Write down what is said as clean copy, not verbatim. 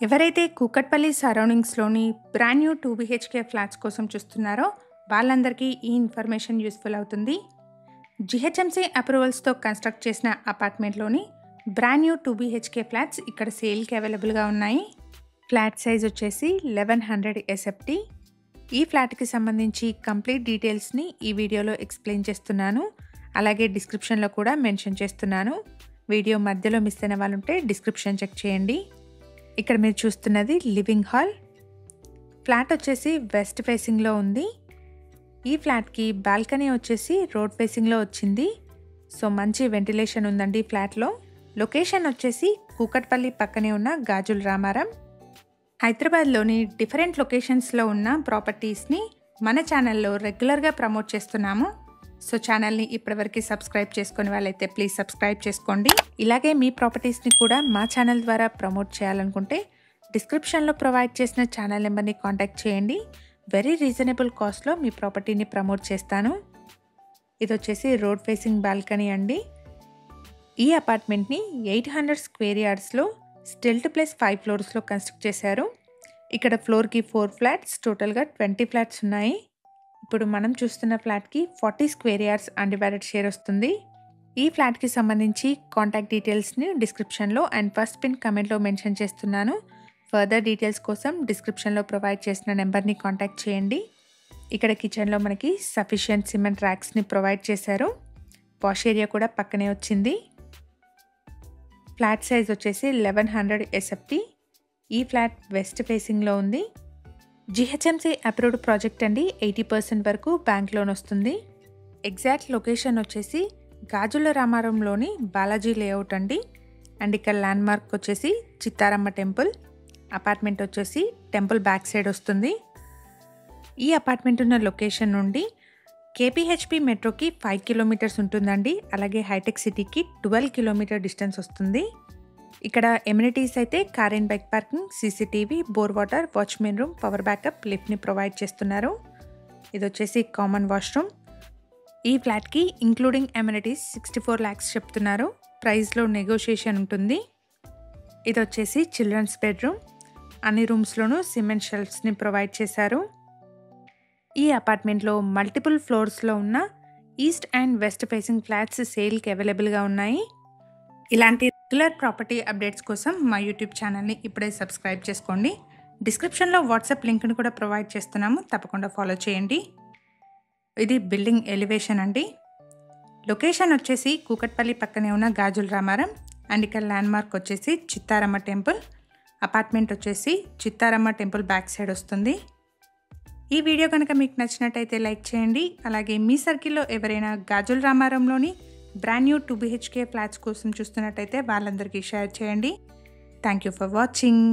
ఎవరైతే కూకట్పల్లి సరౌండింగ్స్‌లోని brand new 2 BHK flats కోసం చూస్తున్నారో వాళ్ళందరికీ ఈ ఇన్ఫర్మేషన్ యూస్‌ఫుల్ అవుతుంది. జీహెచ్ఎంసీ అప్రూవల్స్‌తో కన్‌స్ట్రక్ట్ చేసిన అపార్ట్మెంట్‌లోని బ్రాండ్ న్యూ 2 బీహెచ్‌కే ఫ్లాట్స్ ఇక్కడ సేల్‌కి అవైలబుల్‌గా ఉన్నాయి. ఫ్లాట్ సైజ్ వచ్చేసి 1100 ఎస్ఎఫ్టీ. ఈ ఫ్లాట్‌కి సంబంధించి కంప్లీట్ డీటెయిల్స్‌ని ఈ వీడియోలో ఎక్స్‌ప్లెయిన్ చేస్తున్నాను. అలాగే డిస్క్రిప్షన్‌లో కూడా మెన్షన్ చేస్తున్నాను. వీడియో మధ్యలో మిస్ అయిన వాళ్ళుంటే డిస్క్రిప్షన్ చెక్ చేయండి. ఇక్కడ మీరు చూస్తున్నది లివింగ్ హాల్. ఫ్లాట్ వచ్చేసి వెస్ట్ ఫేసింగ్లో ఉంది. ఈ ఫ్లాట్కి బాల్కనీ వచ్చేసి రోడ్ ఫేసింగ్లో వచ్చింది. సో మంచి వెంటిలేషన్ ఉందండి ఫ్లాట్లో. లొకేషన్ వచ్చేసి కూకట్పల్లి పక్కనే ఉన్న గాజుల రామారం. హైదరాబాద్లోని డిఫరెంట్ లొకేషన్స్లో ఉన్న ప్రాపర్టీస్ని మన ఛానల్లో రెగ్యులర్గా ప్రమోట్ చేస్తున్నాము. సో ఛానల్ని ఇప్పటివరకు సబ్స్క్రైబ్ చేసుకునే వాళ్ళైతే ప్లీజ్ సబ్స్క్రైబ్ చేసుకోండి. ఇలాగే మీ ప్రాపర్టీస్ని కూడా మా ఛానల్ ద్వారా ప్రమోట్ చేయాలనుకుంటే డిస్క్రిప్షన్లో ప్రొవైడ్ చేసిన ఛానల్ నెంబర్ని కాంటాక్ట్ చేయండి. వెరీ రీజనబుల్ కాస్ట్లో మీ ప్రాపర్టీని ప్రమోట్ చేస్తాను. ఇది వచ్చేసి రోడ్ ఫేసింగ్ బాల్కనీ అండి. ఈ అపార్ట్మెంట్ని 800 స్క్వేర్ యార్డ్స్లో స్టిల్ట్ ప్లస్ 5 ఫ్లోర్స్లో కన్స్ట్రక్ట్ చేశారు. ఇక్కడ ఫ్లోర్కి 4 ఫ్లాట్స్, టోటల్గా 20 ఫ్లాట్స్ ఉన్నాయి. ఇప్పుడు మనం చూస్తున్న ఫ్లాట్కి 40 స్క్వేర్ యార్డ్స్ అన్డివైడెడ్ షేర్ వస్తుంది. ఈ ఫ్లాట్కి సంబంధించి కాంటాక్ట్ డీటెయిల్స్ని డిస్క్రిప్షన్లో అండ్ ఫస్ట్ పిన్ కమెంట్లో మెన్షన్ చేస్తున్నాను. ఫర్దర్ డీటెయిల్స్ కోసం డిస్క్రిప్షన్లో ప్రొవైడ్ చేసిన నెంబర్ని కాంటాక్ట్ చేయండి. ఇక్కడ కిచెన్లో మనకి సఫిషియంట్ సిమెంట్ ర్యాక్స్ని ప్రొవైడ్ చేశారు. వాష్ ఏరియా కూడా పక్కనే వచ్చింది. ఫ్లాట్ సైజ్ వచ్చేసి 1100 ఎస్ఎఫ్టీ. ఈ ఫ్లాట్ వెస్ట్ ఫేసింగ్లో ఉంది. జీహెచ్ఎంసీ అప్రూవ్డ్ ప్రాజెక్ట్ అండి. 80% వరకు బ్యాంక్ లోన్ వస్తుంది. ఎగ్జాక్ట్ లొకేషన్ వచ్చేసి గాజుల రామారంలోని బాలాజీ లేఅవుట్ అండి. అండ్ ఇక్కడ ల్యాండ్ మార్క్ వచ్చేసి చిత్తారమ్మ టెంపుల్. అపార్ట్మెంట్ వచ్చేసి టెంపుల్ బ్యాక్ సైడ్ వస్తుంది. ఈ అపార్ట్మెంట్ ఉన్న లొకేషన్ నుండి కేపీహెచ్పి మెట్రోకి 5 కిలోమీటర్స్ ఉంటుందండి. అలాగే హైటెక్ సిటీకి 12 కిలోమీటర్ డిస్టెన్స్ వస్తుంది. ఇక్కడ ఎమ్యూనిటీస్ అయితే car and bike parking, CCTV, bore water, watchman room, power backup, లిఫ్ట్ని ప్రొవైడ్ చేస్తున్నారు. ఇది వచ్చేసి కామన్ వాష్రూమ్. ఈ ఫ్లాట్కి ఇంక్లూడింగ్ ఎమ్యూనిటీస్ 64 lakhs చెప్తున్నారు. ప్రైస్లో నెగోషియేషన్ ఉంటుంది. ఇది వచ్చేసి చిల్డ్రన్స్ బెడ్రూమ్. అన్ని రూమ్స్లోనూ సిమెంట్ షెల్ఫ్స్ని ప్రొవైడ్ చేశారు. ఈ అపార్ట్మెంట్లో మల్టిపుల్ ఫ్లోర్స్లో ఉన్న east and west facing flats సేల్కి అవైలబుల్గా ఉన్నాయి. ఇలాంటి రెగ్యులర్ ప్రాపర్టీ అప్డేట్స్ కోసం మా యూట్యూబ్ ఛానల్ని ఇప్పుడే సబ్స్క్రైబ్ చేసుకోండి. డిస్క్రిప్షన్లో వాట్సాప్ లింక్ని కూడా ప్రొవైడ్ చేస్తున్నాము. తప్పకుండా ఫాలో చేయండి. ఇది బిల్డింగ్ ఎలివేషన్ అండి. లొకేషన్ వచ్చేసి కూకట్పల్లి పక్కనే ఉన్న గాజుల రామారం. అండ్ ఇక్కడ ల్యాండ్ మార్క్ వచ్చేసి చిత్తారమ్మ టెంపుల్. అపార్ట్మెంట్ వచ్చేసి చిత్తారమ్మ టెంపుల్ బ్యాక్ సైడ్ వస్తుంది. ఈ వీడియో కనుక మీకు నచ్చినట్టయితే లైక్ చేయండి. అలాగే మీ సర్కిల్లో ఎవరైనా గాజుల రామారంలోని బ్రాండ్ న్యూ 2 బీహెచ్కే ఫ్లాట్స్ కోసం చూస్తున్నట్టయితే వాళ్ళందరికీ షేర్ చేయండి. Thank you for watching.